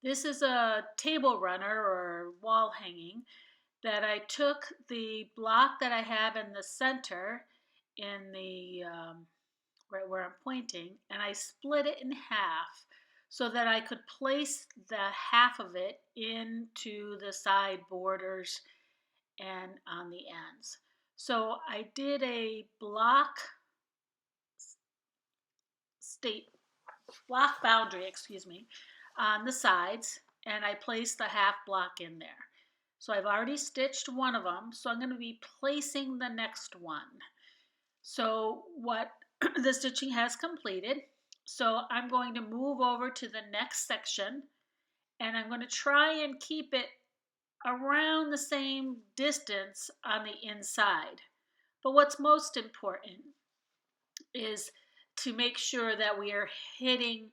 This is a table runner or wall hanging that I took the block that I have in the center in the right where I'm pointing, and I split it in half so that I could place the half of it into the side borders and on the ends. So I did a state block boundary, on the sides, and I placed the half block in there. So I've already stitched one of them, so I'm going to be placing the next one. So what the stitching has completed, so I'm going to move over to the next section, and I'm going to try and keep it around the same distance on the inside. But what's most important is to make sure that we are hitting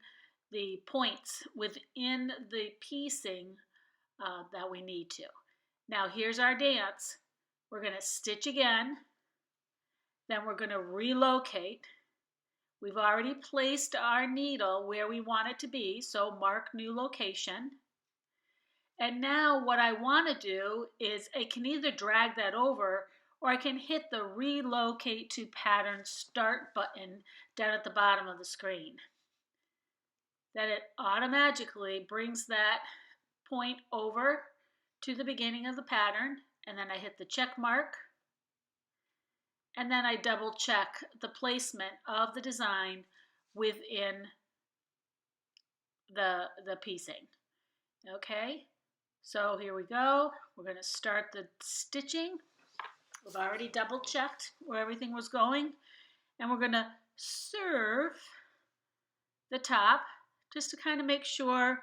the points within the piecing that we need to. Now here's our dance. We're going to stitch again, then we're going to relocate. We've already placed our needle where we want it to be, so mark new location. And now what I want to do is I can either drag that over or I can hit the relocate to pattern start button down at the bottom of the screen. Then it automatically brings that point over to the beginning of the pattern, and then I hit the check mark, and then I double check the placement of the design within the piecing. Okay, so here we go. We're going to start the stitching. We've already double checked where everything was going, and we're going to serve the top just to kind of make sure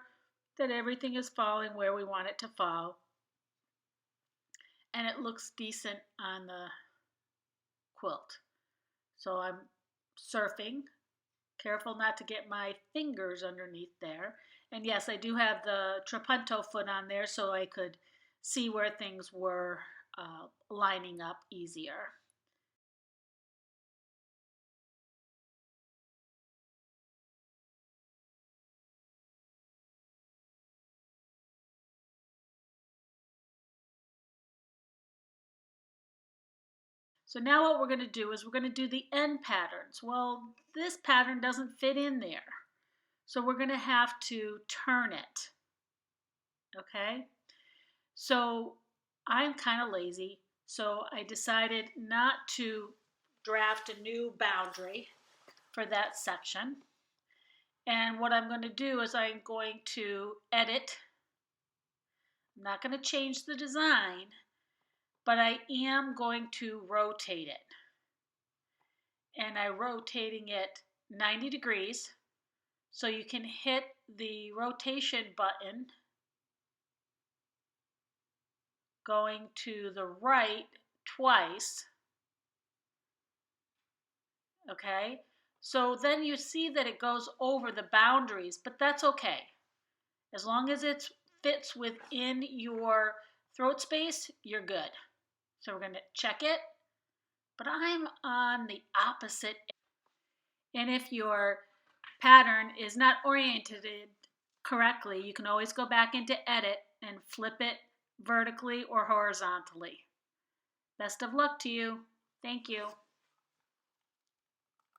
that everything is falling where we want it to fall, and it looks decent on the quilt. So I'm surfing, careful not to get my fingers underneath there. And yes, I do have the trapunto foot on there so I could see where things were lining up easier. So now what we're going to do is we're going to do the end patterns. Well, this pattern doesn't fit in there, so we're going to have to turn it. Okay, so I'm kind of lazy, so I decided not to draft a new boundary for that section. And what I'm going to do is I'm going to edit. I'm not going to change the design, but I am going to rotate it. And I'm rotating it 90 degrees, so you can hit the rotation button going to the right twice. Okay, so then you see that it goes over the boundaries, but that's okay. As long as it fits within your throat space, you're good. So we're going to check it, but I'm on the opposite. And if your pattern is not oriented correctly, you can always go back into edit and flip it vertically or horizontally. Best of luck to you. Thank you.